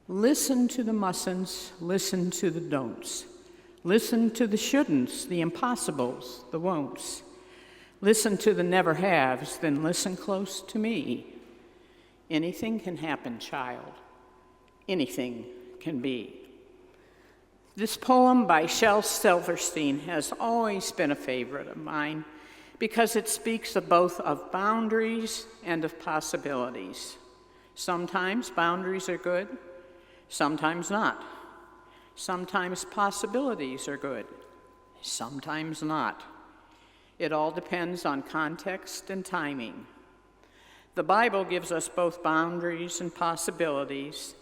Listen to the mustn'ts, listen to the don'ts. Listen to the shouldn'ts, the impossibles, the won'ts. Listen to the never haves, then listen close to me. Anything can happen, child. Anything can be. This poem by Shel Silverstein has always been a favorite of mine because it speaks of both of boundaries and of possibilities. Sometimes boundaries are good, sometimes not. Sometimes possibilities are good, sometimes not. It all depends on context and timing. The Bible gives us both boundaries and possibilities,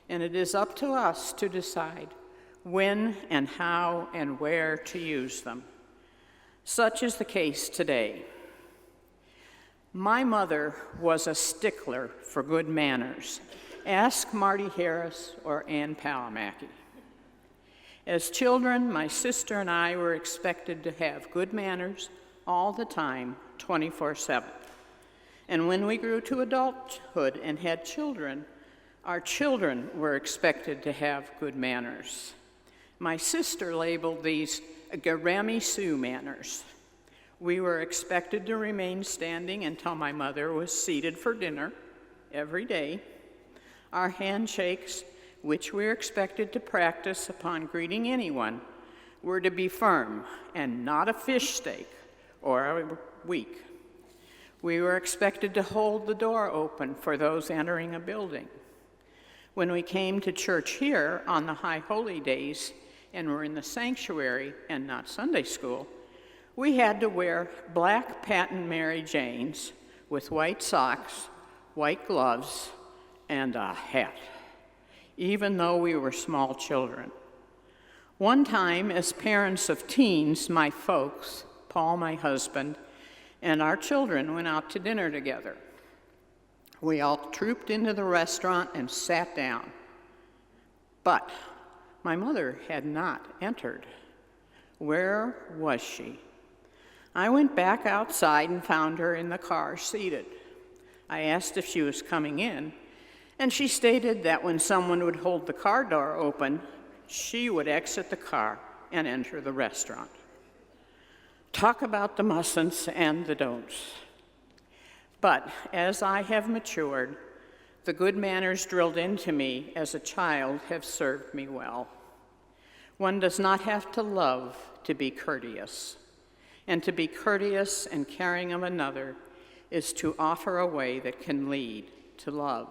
and it is up to us to decide when and how and where to use them. Such is the case today. My mother was a stickler for good manners. Ask Marty Harris or Ann Palamaki. As children, my sister and I were expected to have good manners all the time, 24/7. And when we grew to adulthood and had children, our children were expected to have good manners. My sister labeled these Tiramisu manners. We were expected to remain standing until my mother was seated for dinner every day. Our handshakes, which we were expected to practice upon greeting anyone, were to be firm and not a fish steak or weak. We were expected to hold the door open for those entering a building. When we came to church here on the High Holy Days and were in the sanctuary and not Sunday school, we had to wear black patent Mary Janes with white socks, white gloves, and a hat, even though we were small children. One time, as parents of teens, my folks, Paul, my husband, and our children went out to dinner together. We all trooped into the restaurant and sat down. But my mother had not entered. Where was she? I went back outside and found her in the car seated. I asked if she was coming in, and she stated that when someone would hold the car door open, she would exit the car and enter the restaurant. Talk about the mustn'ts and the don'ts. But as I have matured, the good manners drilled into me as a child have served me well. One does not have to love to be courteous, and to be courteous and caring of another is to offer a way that can lead to love.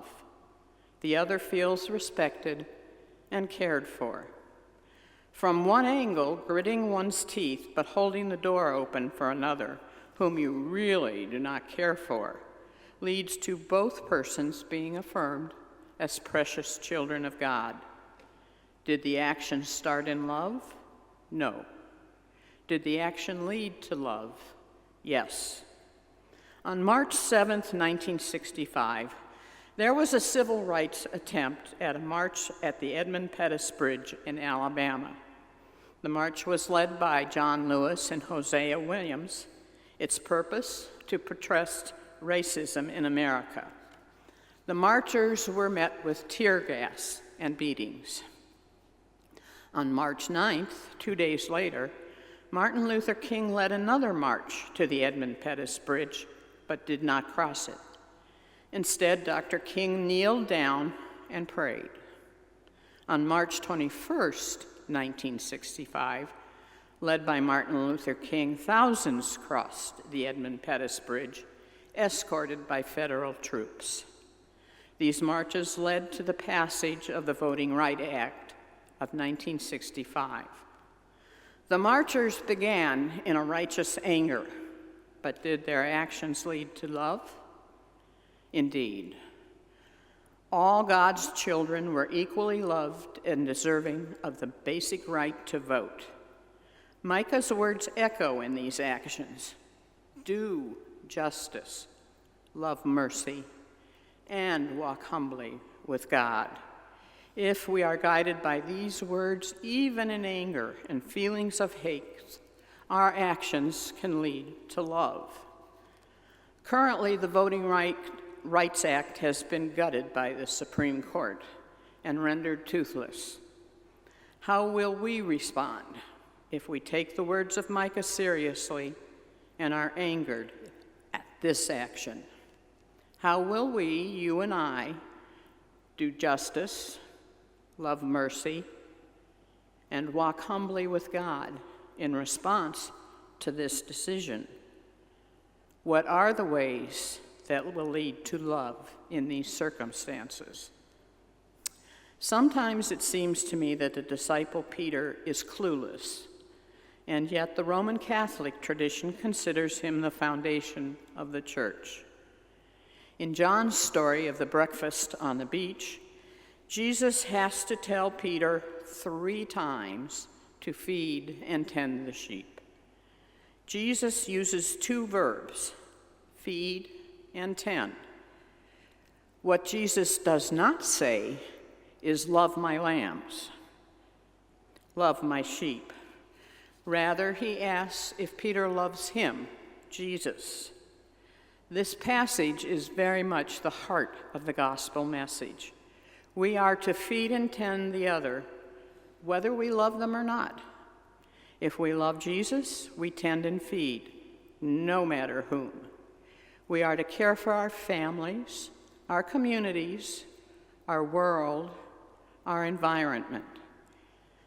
The other feels respected and cared for. From one angle, gritting one's teeth but holding the door open for another, whom you really do not care for, leads to both persons being affirmed as precious children of God. Did the action start in love? No. Did the action lead to love? Yes. On March 7th, 1965, there was a civil rights attempt at a march at the Edmund Pettus Bridge in Alabama. The march was led by John Lewis and Hosea Williams. Its purpose, to protest racism in America. The marchers were met with tear gas and beatings. On March 9th, 2 days later, Martin Luther King led another march to the Edmund Pettus Bridge, but did not cross it. Instead, Dr. King kneeled down and prayed. On March 21st, 1965, led by Martin Luther King, thousands crossed the Edmund Pettus Bridge, escorted by federal troops. These marches led to the passage of the Voting Rights Act of 1965. The marchers began in a righteous anger, but did their actions lead to love? Indeed. All God's children were equally loved and deserving of the basic right to vote. Micah's words echo in these actions. Do justice, love mercy, and walk humbly with God. If we are guided by these words, even in anger and feelings of hate, our actions can lead to love. Currently, the Voting Rights Act has been gutted by the Supreme Court, and rendered toothless. How will we respond if we take the words of Micah seriously and are angered at this action? How will we, you and I, do justice, love mercy, and walk humbly with God in response to this decision? What are the ways that will lead to love in these circumstances? Sometimes it seems to me that the disciple Peter is clueless, and yet the Roman Catholic tradition considers him the foundation of the church. In John's story of the breakfast on the beach, Jesus has to tell Peter 3 times to feed and tend the sheep. Jesus uses 2 verbs, feed and tend. What Jesus does not say is love my lambs, love my sheep. Rather, he asks if Peter loves him, Jesus. This passage is very much the heart of the gospel message. We are to feed and tend the other, whether we love them or not. If we love Jesus, we tend and feed, no matter whom. We are to care for our families, our communities, our world, our environment.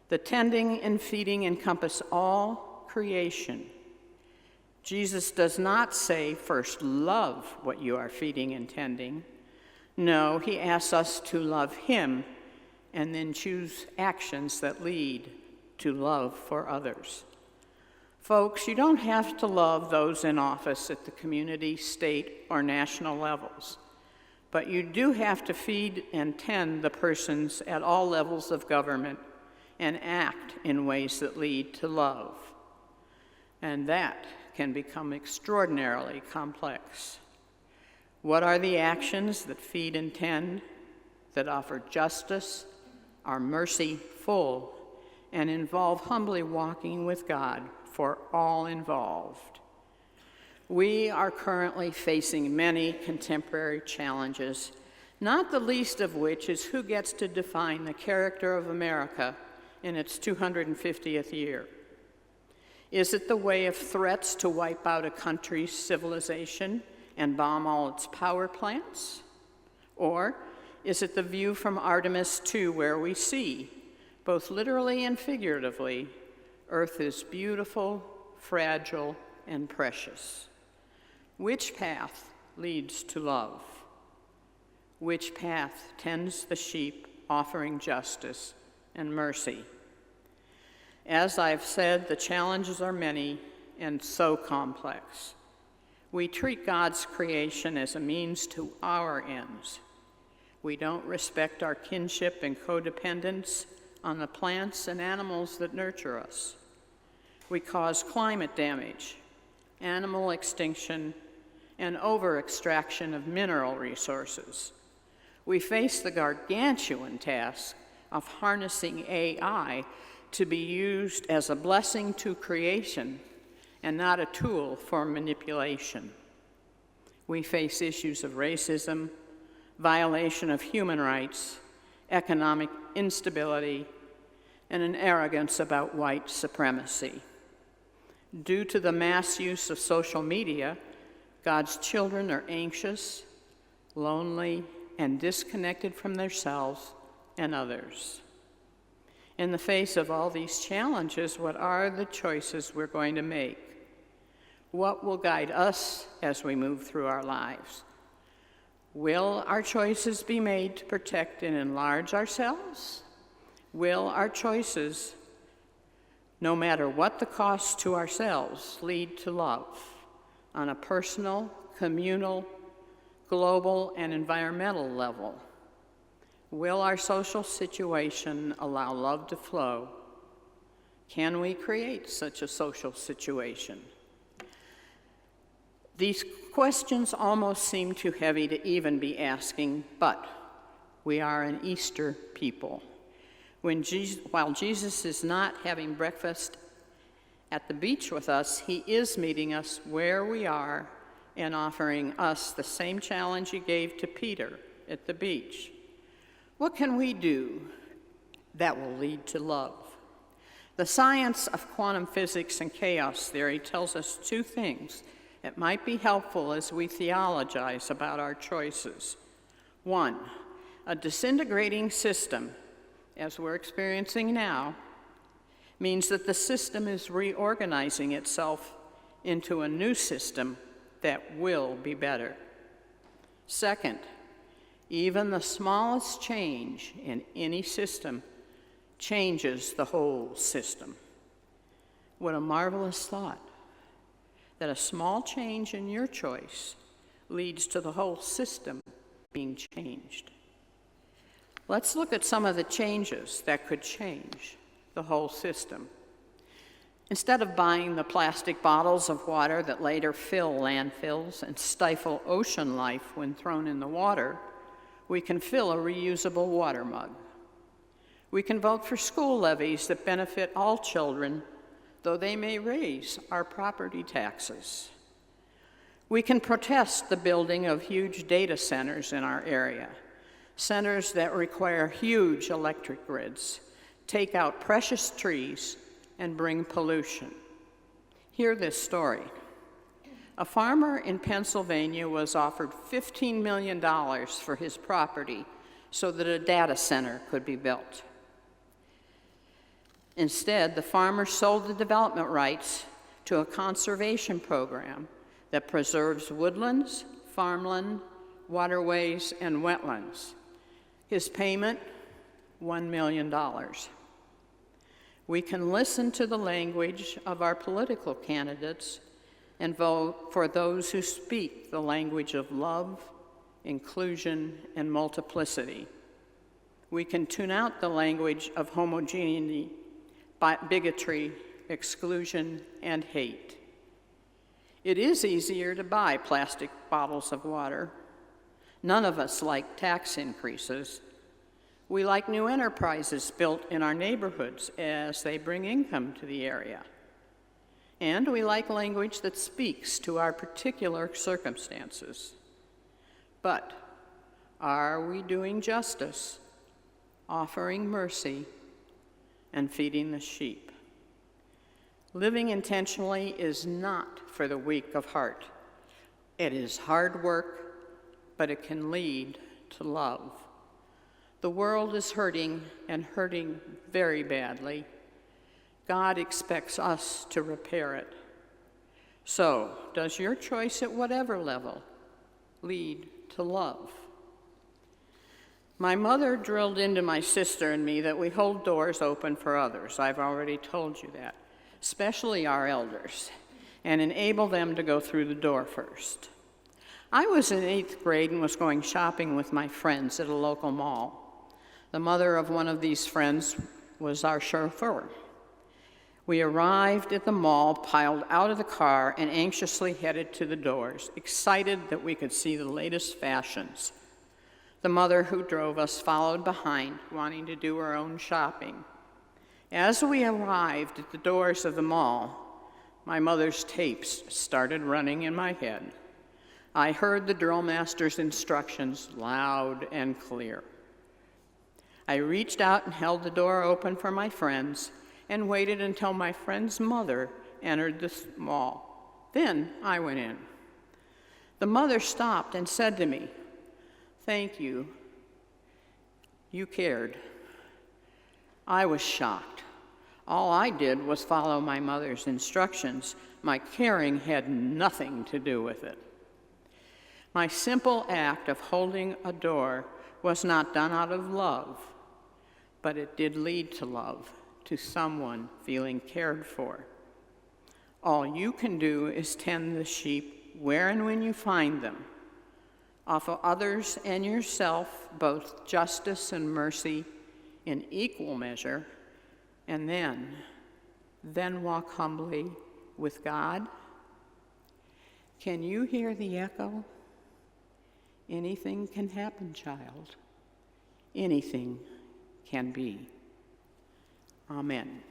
The tending and feeding encompass all creation. Jesus does not say, first love what you are feeding and tending. No, he asks us to love him and then choose actions that lead to love for others. Folks, you don't have to love those in office at the community, state, or national levels, but you do have to feed and tend the persons at all levels of government and act in ways that lead to love. And that can become extraordinarily complex. What are the actions that feed and tend, that offer justice, are merciful, and involve humbly walking with God for all involved? We are currently facing many contemporary challenges, not the least of which is who gets to define the character of America in its 250th year. Is it the way of threats to wipe out a country's civilization and bomb all its power plants? Or is it the view from Artemis II where we see, both literally and figuratively, Earth is beautiful, fragile, and precious? Which path leads to love? Which path tends the sheep, offering justice and mercy? As I've said, the challenges are many and so complex. We treat God's creation as a means to our ends. We don't respect our kinship and codependence on the plants and animals that nurture us. We cause climate damage, animal extinction, and over-extraction of mineral resources. We face the gargantuan task of harnessing AI to be used as a blessing to creation and not a tool for manipulation. We face issues of racism, violation of human rights, economic instability, and an arrogance about white supremacy. Due to the mass use of social media, God's children are anxious, lonely, and disconnected from themselves and others. In the face of all these challenges, what are the choices we're going to make? What will guide us as we move through our lives? Will our choices be made to protect and enlarge ourselves? Will our choices, no matter what the cost to ourselves, lead to love on a personal, communal, global, and environmental level? Will our social situation allow love to flow? Can we create such a social situation? These questions almost seem too heavy to even be asking, but we are an Easter people. While Jesus is not having breakfast at the beach with us, he is meeting us where we are and offering us the same challenge he gave to Peter at the beach. What can we do that will lead to love? The science of quantum physics and chaos theory tells us two things that might be helpful as we theologize about our choices. One, a disintegrating system, as we're experiencing now, means that the system is reorganizing itself into a new system that will be better. Second, even the smallest change in any system changes the whole system. What a marvelous thought, that a small change in your choice leads to the whole system being changed. Let's look at some of the changes that could change the whole system. Instead of buying the plastic bottles of water that later fill landfills and stifle ocean life when thrown in the water, we can fill a reusable water mug. We can vote for school levies that benefit all children, though they may raise our property taxes. We can protest the building of huge data centers in our area, centers that require huge electric grids, take out precious trees, and bring pollution. Hear this story. A farmer in Pennsylvania was offered $15 million for his property so that a data center could be built. Instead, the farmer sold the development rights to a conservation program that preserves woodlands, farmland, waterways, and wetlands. His payment, $1 million. We can listen to the language of our political candidates and vote for those who speak the language of love, inclusion, and multiplicity. We can tune out the language of homogeneity, bigotry, exclusion, and hate. It is easier to buy plastic bottles of water. None of us like tax increases. We like new enterprises built in our neighborhoods as they bring income to the area. And we like language that speaks to our particular circumstances. But are we doing justice, offering mercy, and feeding the sheep? Living intentionally is not for the weak of heart. It is hard work, but it can lead to love. The world is hurting, and hurting very badly. God expects us to repair it. So, does your choice at whatever level lead to love? My mother drilled into my sister and me that we hold doors open for others. I've already told you that, especially our elders, and enable them to go through the door first. I was in 8th grade and was going shopping with my friends at a local mall. The mother of one of these friends was our chauffeur. We arrived at the mall, piled out of the car, and anxiously headed to the doors, excited that we could see the latest fashions. The mother who drove us followed behind, wanting to do her own shopping. As we arrived at the doors of the mall, my mother's tapes started running in my head. I heard the drill master's instructions loud and clear. I reached out and held the door open for my friends and waited until my friend's mother entered the mall. Then I went in. The mother stopped and said to me, "Thank you. You cared." I was shocked. All I did was follow my mother's instructions. My caring had nothing to do with it. My simple act of holding a door was not done out of love, but it did lead to love, to someone feeling cared for. All you can do is tend the sheep where and when you find them. Offer others and yourself both justice and mercy in equal measure, and then walk humbly with God. Can you hear the echo? Anything can happen, child. Anything can be. Amen.